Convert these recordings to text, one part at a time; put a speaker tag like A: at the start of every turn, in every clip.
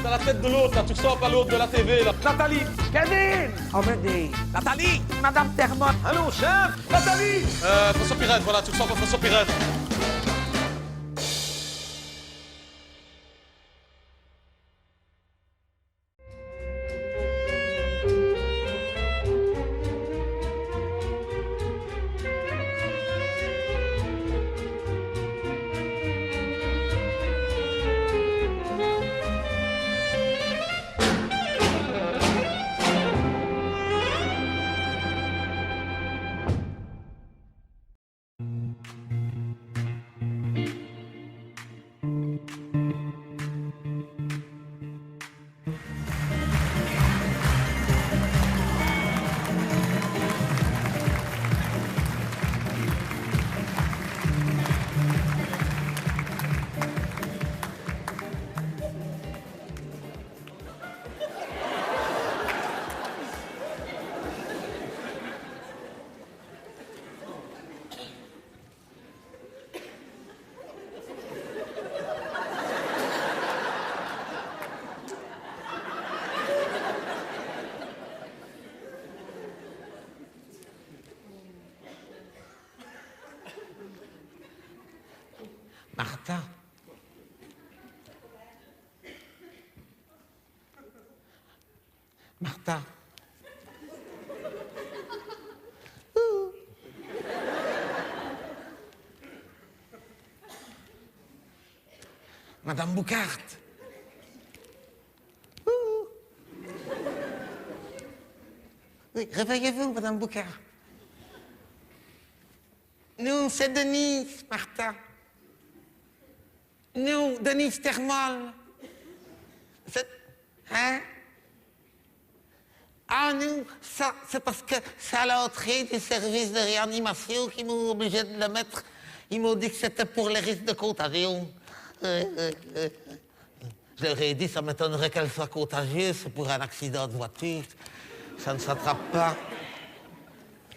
A: T'as la tête de l'autre, là, tu ressembles à l'autre de la TV, là. Nathalie.
B: Kevin! Amédée!
A: Nathalie.
B: Madame Termotte!
A: Allô, chef. Nathalie. François Pirette, voilà, tu ressembles à François Pirette.
B: Martha. Martha. Madame Boucart. Oui, réveillez-vous, Madame Boucart. Nous, c'est Denise, Martha. Nous, Denise Thermal. Hein? Ah, nous, ça, c'est parce que c'est à l'entrée du service de réanimation qu'ils m'ont obligé de le mettre. Ils m'ont dit que c'était pour les risques de contagion. Je leur ai dit, ça m'étonnerait qu'elle soit contagieuse, c'est pour un accident de voiture. Ça ne s'attrape pas.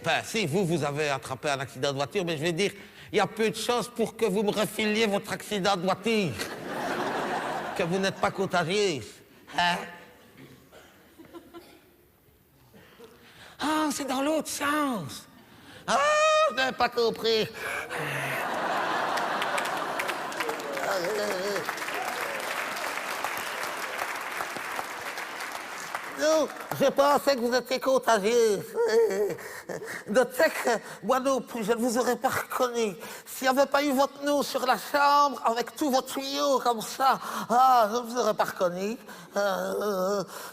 B: Enfin, si, vous avez attrapé un accident de voiture, mais je vais dire, il y a peu de chances pour que vous me refiliez votre accident de voiture. Que vous n'êtes pas contagieuse. Hein? Ah, c'est dans l'autre sens. Ah, je n'avais pas compris. Non, je pensais que vous étiez contagieuse. De tech, moi non plus, je ne vous aurais pas reconnu. S'il n'y avait pas eu votre nom sur la chambre, avec tous vos tuyaux comme ça, ah, je ne vous aurais pas reconnu.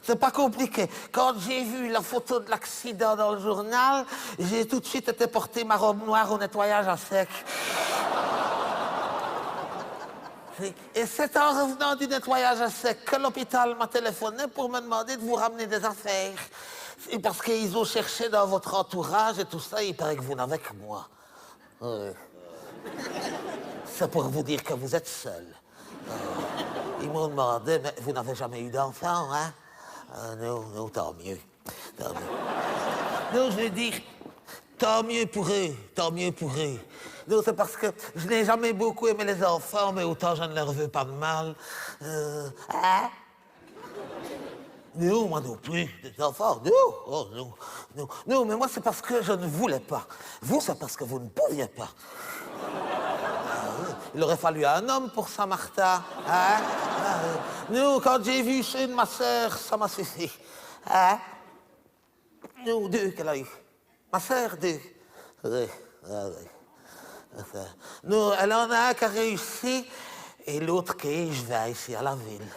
B: C'est pas compliqué. Quand j'ai vu la photo de l'accident dans le journal, j'ai tout de suite été porter ma robe noire au nettoyage à sec. Et c'est en revenant du nettoyage à sec que l'hôpital m'a téléphoné pour me demander de vous ramener des affaires. C'est parce qu'ils ont cherché dans votre entourage et tout ça, il paraît que vous n'avez que moi. Oui. C'est pour vous dire que vous êtes seul. Ils m'ont demandé, mais vous n'avez jamais eu d'enfant, hein? Non, tant mieux. Tant mieux. Non, je veux dire, tant mieux pour eux, tant mieux pour eux. Non, c'est parce que je n'ai jamais beaucoup aimé les enfants, mais autant je ne leur veux pas de mal. Hein? Non, moi non plus. Des enfants, non. Oh, non, non. Non, mais moi, c'est parce que je ne voulais pas. Vous, c'est parce que vous ne pouviez pas. Il aurait fallu un homme pour ça, Martha. Hein? Non, quand j'ai vu chez ma sœur, ça m'a suffi. Hein? Non, deux qu'elle a eu. Ma sœur, deux. Oui, oui. Non, elle en a un qui a réussi et l'autre qui est, je vais ici à la ville.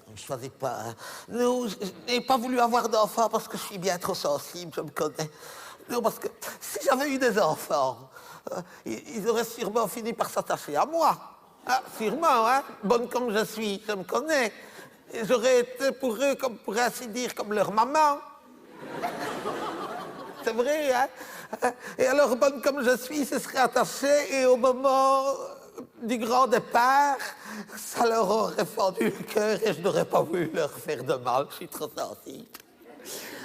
B: Je ne choisis pas. Hein. Non, je n'ai pas voulu avoir d'enfants parce que je suis bien trop sensible, je me connais. Non, parce que si j'avais eu des enfants, ils auraient sûrement fini par s'attacher à moi. Ah, sûrement, hein. Bonne comme je suis, je me connais. Et j'aurais été pour eux, comme pour ainsi dire, comme leur maman. C'est vrai, hein? Et alors, bonne comme je suis, ils se seraient attachés et au moment du grand départ, ça leur aurait fendu le cœur et je n'aurais pas voulu leur faire de mal. Je suis trop sensible.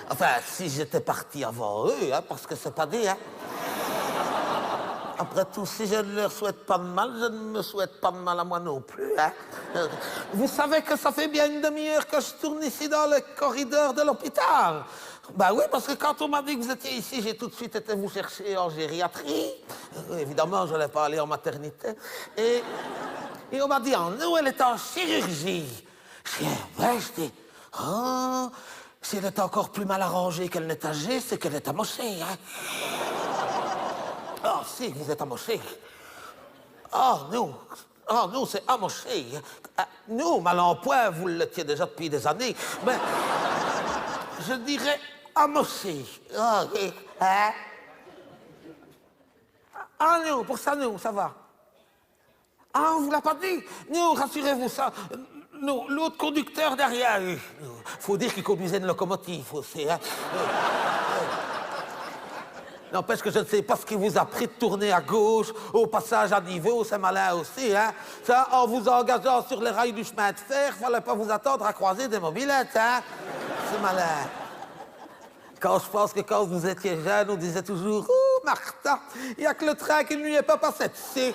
B: Enfin, si j'étais parti avant eux, hein, parce que c'est pas dit, hein? Après tout, si je ne leur souhaite pas de mal, je ne me souhaite pas de mal à moi non plus. Hein? Vous savez que ça fait bien une demi-heure que je tourne ici dans le corridor de l'hôpital. Ben oui, parce que quand on m'a dit que vous étiez ici, j'ai tout de suite été vous chercher en gériatrie. Évidemment, je n'allais pas aller en maternité. Et on m'a dit, nous, elle est en chirurgie. Je dis, ouais, je dis, oh, si elle est encore plus mal arrangée qu'elle n'est âgée, c'est qu'elle est amochée, hein. Ah, si, vous êtes amoché. Ah, nous, c'est amoché. Nous, mal en point, vous l'étiez déjà depuis des années. Mais je dirais amoché. Ah, oui. Hein? Ah, non, pour ça, nous, ça va. Ah, on vous l'a pas dit? Nous, rassurez-vous, ça. Nous, l'autre conducteur derrière, faut dire qu'il conduisait une locomotive aussi, hein. N'empêche que je ne sais pas ce qui vous a pris de tourner à gauche, au passage à niveau, c'est malin aussi, hein. Ça, en vous engageant sur les rails du chemin de fer, fallait pas vous attendre à croiser des mobylettes, hein. C'est malin. Quand je pense que quand vous étiez jeune, on disait toujours « Oh, Martha, il n'y a que le train qui ne lui est pas passé dessus. »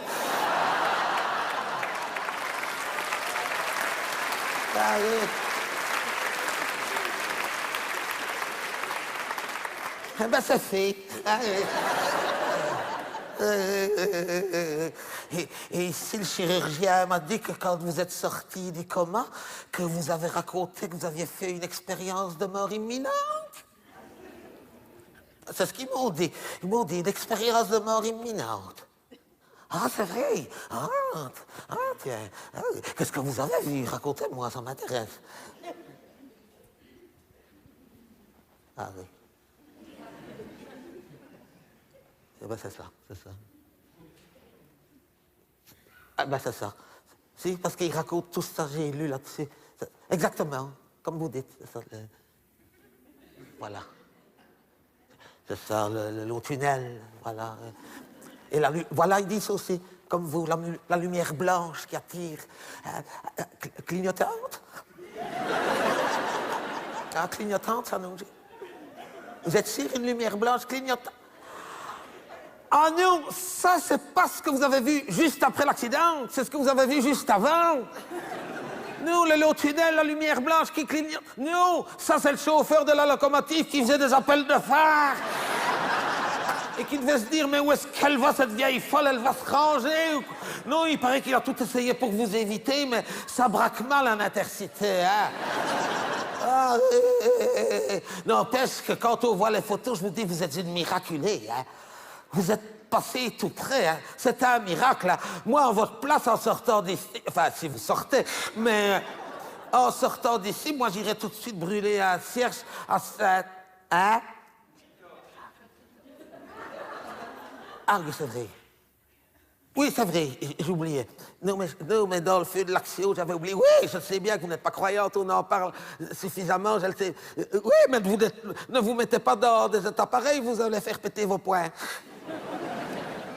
B: Ah, oui. Eh ben, c'est fait. Et ici, le chirurgien m'a dit que quand vous êtes sorti du coma, que vous avez raconté que vous aviez fait une expérience de mort imminente. C'est ce qu'ils m'ont dit. Ils m'ont dit une expérience de mort imminente. Ah, c'est vrai. Tiens. Ah, qu'est-ce que vous avez vu? Racontez-moi, ça m'intéresse. Ah oui. Eh ben, c'est ça. Ah ben, c'est ça. Si, parce qu'il raconte tout ça, j'ai lu là-dessus. Exactement, comme vous dites. C'est ça, voilà. C'est ça, le long tunnel, voilà. Et voilà, ils disent aussi, comme vous, la lumière blanche qui attire. Clignotante? Ah, clignotante, ça nous dit. Vous êtes sûr, une lumière blanche clignotante? Ah non, ça, c'est pas ce que vous avez vu juste après l'accident, c'est ce que vous avez vu juste avant. Nous, le long tunnel, la lumière blanche qui clignote. Non, ça, c'est le chauffeur de la locomotive qui faisait des appels de phare. Et qui devait se dire, mais où est-ce qu'elle va, cette vieille folle? Elle va se ranger? Non, il paraît qu'il a tout essayé pour vous éviter, mais ça braque mal en intercité, hein? Ah, n'empêche que quand on voit les photos, je vous dis, vous êtes une miraculée, hein? Vous êtes passé tout près, hein? C'est un miracle, hein? Moi, en votre place, en sortant d'ici... Enfin, si vous sortez, mais... En sortant d'ici, moi, j'irais tout de suite brûler un cierge à cette... Hein? Ah, oui, c'est vrai. Oui, c'est vrai, j'oubliais. Non, mais dans le feu de l'action, j'avais oublié. Oui, je sais bien que vous n'êtes pas croyante, on en parle suffisamment, je le sais. Oui, mais ne vous mettez pas dans des états pareils, vous allez faire péter vos poings.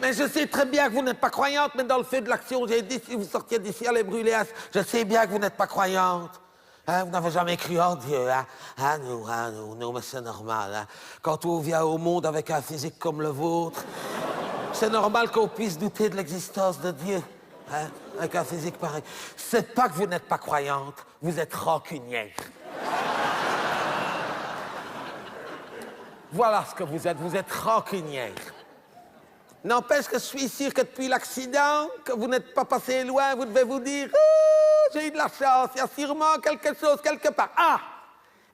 B: Mais je sais très bien que vous n'êtes pas croyante, mais dans le feu de l'action, j'ai dit, si vous sortiez d'ici, allez brûler. Je sais bien que vous n'êtes pas croyante. Hein, vous n'avez jamais cru en Dieu, hein? Non, mais c'est normal, hein? Quand on vient au monde avec un physique comme le vôtre, c'est normal qu'on puisse douter de l'existence de Dieu, hein? Avec un physique pareil. C'est pas que vous n'êtes pas croyante, vous êtes rancunière. Voilà ce que vous êtes rancunière. N'empêche que je suis sûr que depuis l'accident, que vous n'êtes pas passé loin, vous devez vous dire « J'ai eu de la chance, il y a sûrement quelque chose quelque part. » Ah!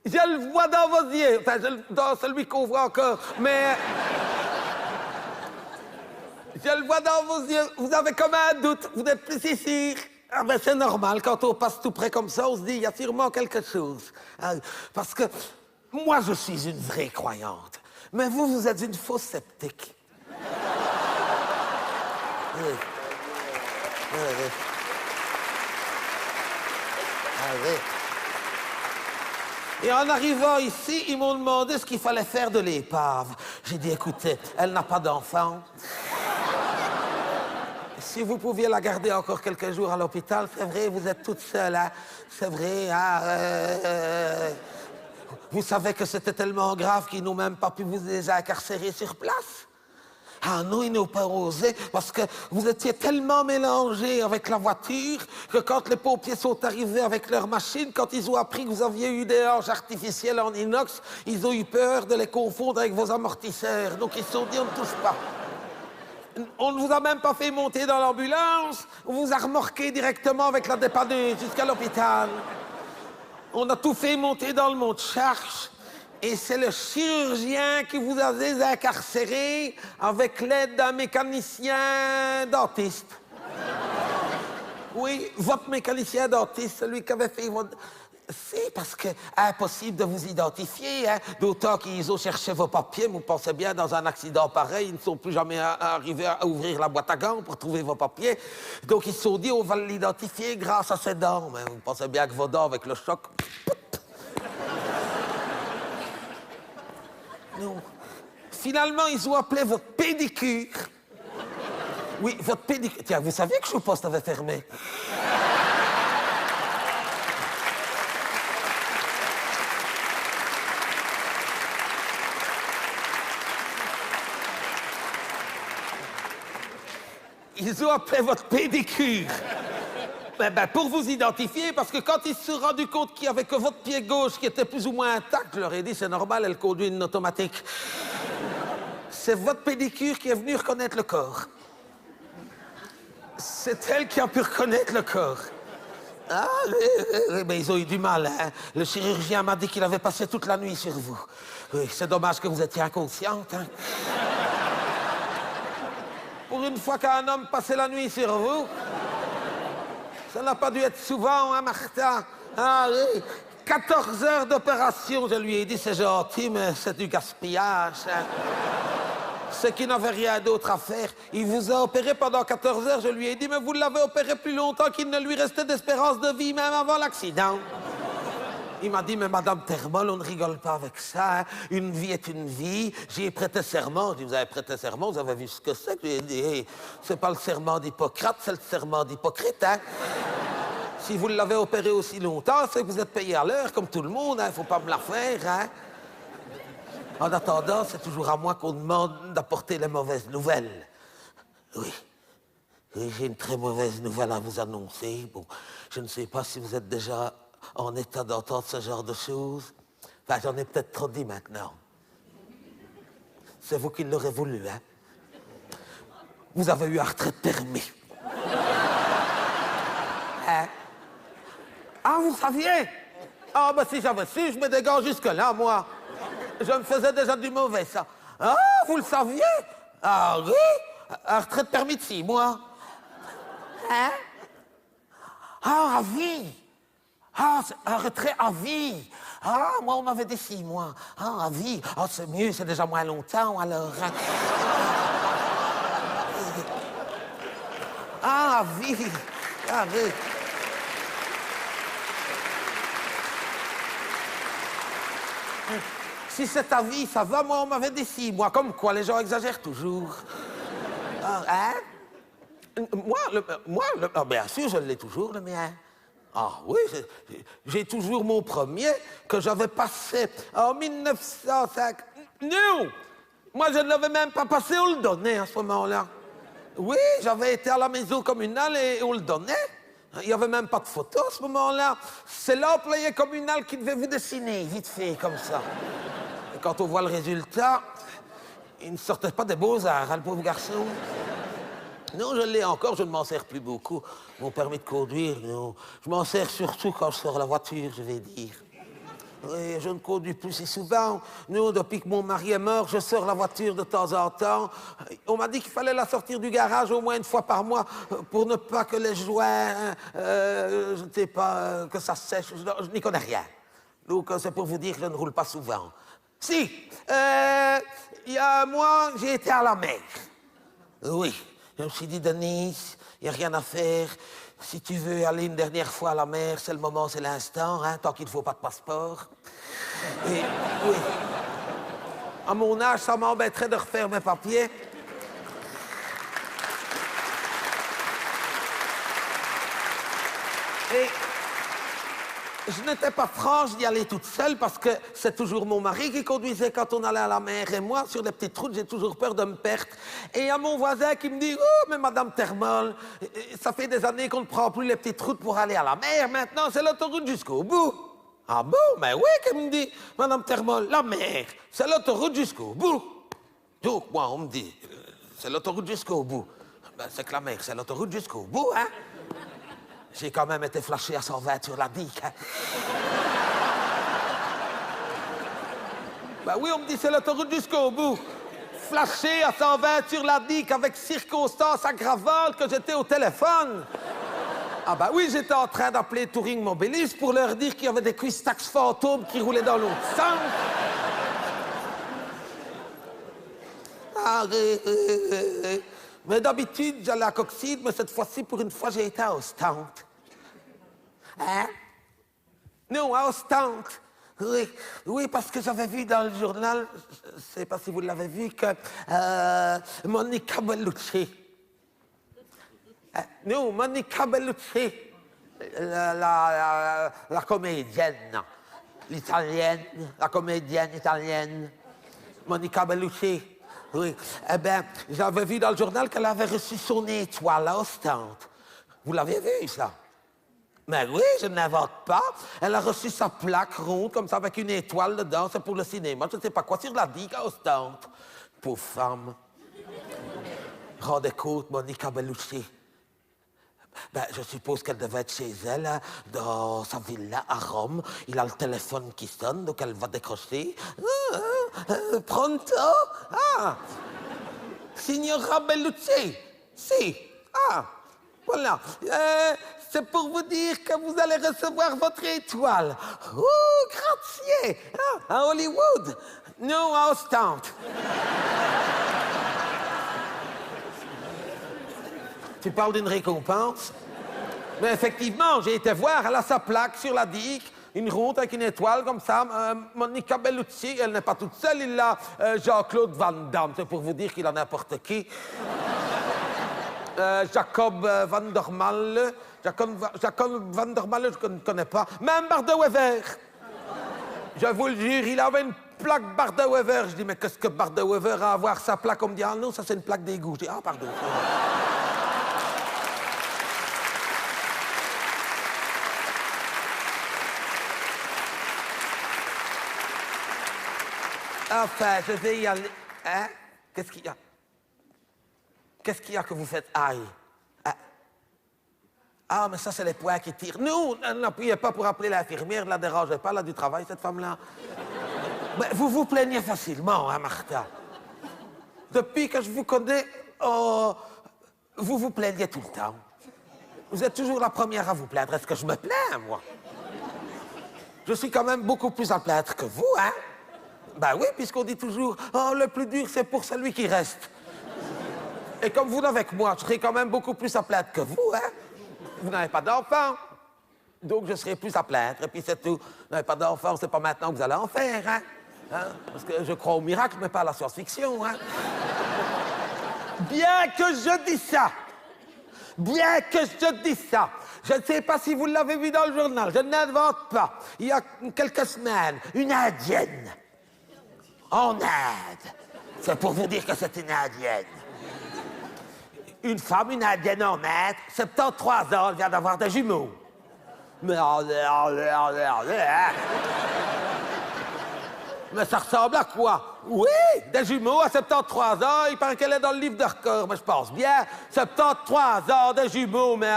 B: Je le vois dans vos yeux, enfin, dans celui qu'on voit encore, mais... Je le vois dans vos yeux, vous avez comme un doute, vous n'êtes plus si sûr. Ah ben c'est normal, quand on passe tout près comme ça, on se dit, il y a sûrement quelque chose. Hein, parce que moi, je suis une vraie croyante, mais vous êtes une fausse sceptique. Oui. Et en arrivant ici, ils m'ont demandé ce qu'il fallait faire de l'épave. J'ai dit, écoutez, elle n'a pas d'enfant. Si vous pouviez la garder encore quelques jours à l'hôpital, c'est vrai, vous êtes toute seule, hein? C'est vrai, hein? Vous savez que c'était tellement grave qu'ils n'ont même pas pu vous les incarcérer sur place. Ah non, ils n'ont pas osé parce que vous étiez tellement mélangés avec la voiture que quand les pompiers sont arrivés avec leur machine, quand ils ont appris que vous aviez eu des hanches artificielles en inox, ils ont eu peur de les confondre avec vos amortisseurs. Donc ils se sont dit, on ne touche pas. On ne vous a même pas fait monter dans l'ambulance, on vous a remorqué directement avec la dépanneuse jusqu'à l'hôpital. On a tout fait monter dans le mont de charge. Et c'est le chirurgien qui vous a désincarcéré avec l'aide d'un mécanicien dentiste. Oui, votre mécanicien dentiste, celui qui avait fait votre... C'est parce que impossible de vous identifier, hein? D'autant qu'ils ont cherché vos papiers. Vous pensez bien, dans un accident pareil, ils ne sont plus jamais arrivés à ouvrir la boîte à gants pour trouver vos papiers. Donc ils se sont dit, on va l'identifier grâce à ses dents. Mais vous pensez bien que vos dents, avec le choc... Non. Finalement, ils ont appelé votre pédicure. Oui, votre pédicure. Tiens, vous saviez que Choupost avait fermé? Ils ont appelé votre pédicure. Ben, pour vous identifier, parce que quand ils se sont rendus compte qu'il n'y avait que votre pied gauche qui était plus ou moins intact, je leur ai dit, c'est normal, elle conduit une automatique. C'est votre pédicure qui est venue reconnaître le corps. C'est elle qui a pu reconnaître le corps. Ah, oui, mais ils ont eu du mal, hein. Le chirurgien m'a dit qu'il avait passé toute la nuit sur vous. Oui, c'est dommage que vous étiez inconsciente, hein. Pour une fois qu'un homme passait la nuit sur vous, ça n'a pas dû être souvent, hein, Martha? Ah oui, 14 heures d'opération, je lui ai dit, c'est gentil, mais c'est du gaspillage, hein. C'est qu'il n'avait rien d'autre à faire. Il vous a opéré pendant 14 heures, je lui ai dit, mais vous l'avez opéré plus longtemps qu'il ne lui restait d'espérance de vie, même avant l'accident. Il m'a dit, mais Madame Thermol, on ne rigole pas avec ça, hein. Une vie est une vie. J'y ai prêté serment. Je dis, vous avez prêté serment, vous avez vu ce que c'est? Je lui ai dit, hey, c'est pas le serment d'Hippocrate, c'est le serment d'Hypocrite, hein. Si vous l'avez opéré aussi longtemps, c'est que vous êtes payé à l'heure, comme tout le monde, hein. Faut pas me la faire, hein. En attendant, c'est toujours à moi qu'on demande d'apporter les mauvaises nouvelles. Oui. Oui, j'ai une très mauvaise nouvelle à vous annoncer. Bon, je ne sais pas si vous êtes déjà en état d'entendre ce genre de choses. Enfin, j'en ai peut-être trop dit maintenant. C'est vous qui l'aurez voulu, hein? Vous avez eu un retrait de permis. Hein? Ah, vous saviez? Ah, ben si j'avais su, je me dégage jusque-là, moi. Je me faisais déjà du mauvais, ça. Ah, vous le saviez? Ah oui? Un retrait de permis de 6 mois. Hein? Ah, à vie. Ah, un retrait à vie. Ah, moi, on m'avait dit 6 mois. Ah, à vie. Ah, c'est mieux, c'est déjà moins longtemps, alors. Hein. Ah, à vie. Ah, oui. Si c'est à vie, ça va, moi, on m'avait dit 6 mois. Comme quoi, les gens exagèrent toujours. Ah, hein? Ah, bien sûr, je l'ai toujours, le mien. Ah oui, j'ai toujours mon premier que j'avais passé en 1905. Non! Moi, je ne l'avais même pas passé, on le donnait à ce moment-là. Oui, j'avais été à la maison communale et on le donnait. Il n'y avait même pas de photo à ce moment-là. C'est l'employé communal qui devait vous dessiner, vite fait, comme ça. Et quand on voit le résultat, il ne sortait pas des beaux-arts, hein, le pauvre garçon. Non, je l'ai encore, je ne m'en sers plus beaucoup. Mon permis de conduire, non. Je m'en sers surtout quand je sors la voiture, je vais dire. Oui, je ne conduis plus si souvent. Non, depuis que mon mari est mort, je sors la voiture de temps en temps. On m'a dit qu'il fallait la sortir du garage au moins une fois par mois pour ne pas que les joints, je ne sais pas, que ça sèche. Je n'y connais rien. Donc, c'est pour vous dire que je ne roule pas souvent. Si, il y a un mois, j'ai été à la mer. Oui. Je me suis dit, Denise, il n'y a rien à faire. Si tu veux aller une dernière fois à la mer, c'est le moment, c'est l'instant, hein, tant qu'il ne faut pas de passeport. Et oui, à mon âge, ça m'embêterait de refaire mes papiers. Et je n'étais pas franche d'y aller toute seule parce que c'est toujours mon mari qui conduisait quand on allait à la mer. Et moi, sur les petites routes, j'ai toujours peur de me perdre. Et il y a mon voisin qui me dit « Oh, mais Madame Thermol, ça fait des années qu'on ne prend plus les petites routes pour aller à la mer. Maintenant, c'est l'autoroute jusqu'au bout. » Ah bon? Mais oui, qu'elle me dit « Madame Thermol, la mer, c'est l'autoroute jusqu'au bout. » Donc, moi, on me dit « C'est l'autoroute jusqu'au bout. » Ben, c'est que la mer, c'est l'autoroute jusqu'au bout, hein? J'ai quand même été flashé à 120 sur la digue. Hein? Ben oui, on me dit c'est l'autoroute jusqu'au bout. Flashé à 120 sur la digue avec circonstance aggravante que j'étais au téléphone. Ah ben oui, j'étais en train d'appeler Touring Mobilis pour leur dire qu'il y avait des Quistax fantômes qui roulaient dans l'autre sens. Ah, mais d'habitude, j'allais à Coxide, mais cette fois-ci, pour une fois, j'ai été à Ostende. Hein? Non, à Ostende. Oui, oui, parce que j'avais vu dans le journal, je ne sais pas si vous l'avez vu, que Monica Bellucci. Non, Monica Bellucci, la comédienne, l'italienne, la comédienne italienne, Monica Bellucci. Oui, eh bien, j'avais vu dans le journal qu'elle avait reçu son étoile à Ostende. Vous l'avez vu, ça? Mais oui, je ne l'invente pas. Elle a reçu sa plaque ronde, comme ça, avec une étoile dedans. C'est pour le cinéma, je ne sais pas quoi, sur la digue à Ostende. Pauvre femme. Rendez compte, Monica Bellucci. Ben, je suppose qu'elle devait être chez elle, hein, dans sa villa à Rome. Il a le téléphone qui sonne, donc elle va décrocher. Pronto? Ah! Signora Bellucci? Si. Ah! Voilà. C'est pour vous dire que vous allez recevoir votre étoile. Oh, grazie! Ah, à Hollywood? Non, à Ostende. Tu parles d'une récompense? Mais effectivement, j'ai été voir, elle a sa plaque sur la digue, une route avec une étoile comme ça. Monica Bellucci, elle n'est pas toute seule, il a Jean-Claude Van Damme, c'est pour vous dire qu'il a n'importe qui. Jacob Van der Malle. Jacob Van der Malle, je ne connais pas. Même Bardot-Wever. Je vous le jure, il avait une plaque Bardot-Wever. Je dis, mais qu'est-ce que Bardot-Wever a à avoir sa plaque? On me dit, ah non, ça c'est une plaque d'égout. Je dis, ah pardon. Enfin, je vais y aller. Hein? Qu'est-ce qu'il y a? Qu'est-ce qu'il y a que vous faites? Aïe. Ah, mais ça, c'est les poings qui tirent. Non, n'appuyez pas pour appeler l'infirmière, ne la dérangez pas, elle a du travail, cette femme-là. Mais vous vous plaignez facilement, hein, Martha? Depuis que je vous connais, vous vous plaignez tout le temps. Vous êtes toujours la première à vous plaindre. Est-ce que je me plains, moi? Je suis quand même beaucoup plus à plaindre que vous, hein? Ben oui, puisqu'on dit toujours « Oh, le plus dur, c'est pour celui qui reste. » Et comme vous n'avez que moi, je serai quand même beaucoup plus à plaindre que vous, hein? Vous n'avez pas d'enfant, donc je serai plus à plaindre. Et puis c'est tout. Vous n'avez pas d'enfant, c'est pas maintenant que vous allez en faire, hein? Parce que je crois au miracle, mais pas à la science-fiction, hein? Bien que je dise ça, je ne sais pas si vous l'avez vu dans le journal, je n'invente pas. Il y a quelques semaines, une Indienne, en Inde, c'est pour vous dire que c'est une Indienne. Une femme, une Indienne en Inde, 73 ans, elle vient d'avoir des jumeaux. Mais ça ressemble à quoi? Oui, des jumeaux à 73 ans, il paraît qu'elle est dans le livre de record, mais je pense bien. 73 ans, des jumeaux, mais...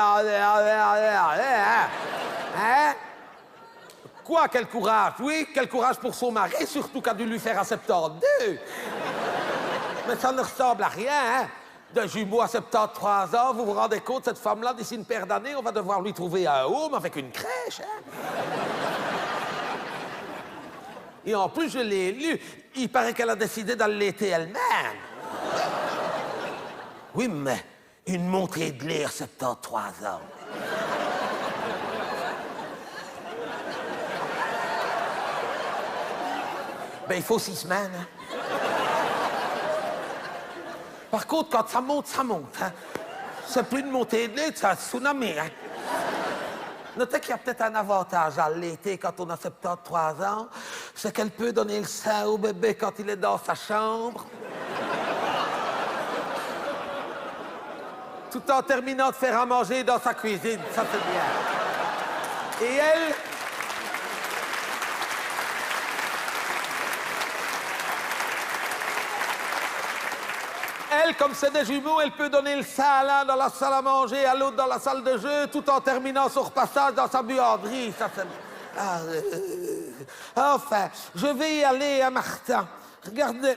B: Hein? Quoi, quel courage? Oui, quel courage pour son mari, surtout qu'a dû lui faire à 72. Mais ça ne ressemble à rien, hein? Des jumeaux à 73 ans, vous vous rendez compte, cette femme-là, d'ici une paire d'années, on va devoir lui trouver un home avec une crèche, hein? Et en plus, je l'ai lu, il paraît qu'elle a décidé d'allaiter elle-même. Oui, mais une montée de lait à 73 ans. Ben, il faut 6 semaines, hein? Par contre, quand ça monte, hein? C'est plus une montée de lait, c'est un tsunami, hein? Notez qu'il y a peut-être un avantage à l'été quand on a 73 ans, c'est qu'elle peut donner le sein au bébé quand il est dans sa chambre. Tout en terminant de faire à manger dans sa cuisine. Ça, c'est bien. Et elle, comme c'est des jumeaux, elle peut donner le sein à l'un dans la salle à manger, à l'autre dans la salle de jeu, tout en terminant son repassage dans sa buanderie. Ça, c'est... Enfin, je vais y aller à Martin. Regardez.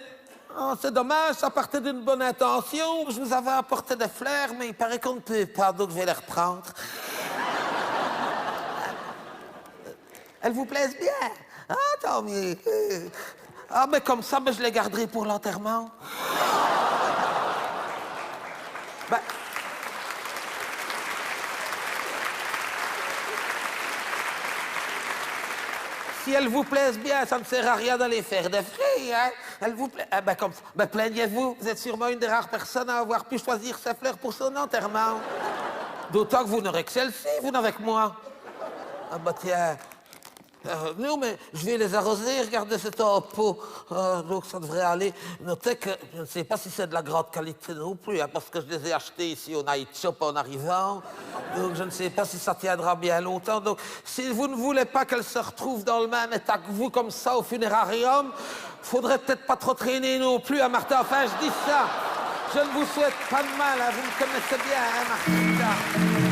B: Oh, c'est dommage, ça partait d'une bonne intention. Je vous avais apporté des fleurs, mais il paraît qu'on ne peut pas, donc je vais les reprendre. Elles vous plaisent bien? Ah, tant mieux. Ah, mais comme ça, je les garderai pour l'enterrement. Ben... Si elles vous plaisent bien, ça ne sert à rien d'aller faire des frais, hein? Elles vous plaisent... Ah, plaignez-vous. Vous êtes sûrement une des rares personnes à avoir pu choisir ces fleurs pour son enterrement. D'autant que vous n'aurez que celle-ci, vous n'avez que moi. Ah, tiens... non, mais je vais les arroser, regardez, c'est en pot. Donc ça devrait aller. Notez que je ne sais pas si c'est de la grande qualité non plus, hein, parce que je les ai achetés ici au Night Shop en arrivant. Donc je ne sais pas si ça tiendra bien longtemps. Donc si vous ne voulez pas qu'elles se retrouvent dans le même état que vous, comme ça, au funérarium, faudrait peut-être pas trop traîner non plus, hein, Martin. Enfin, je dis ça. Je ne vous souhaite pas de mal, hein, vous me connaissez bien, hein, Martin.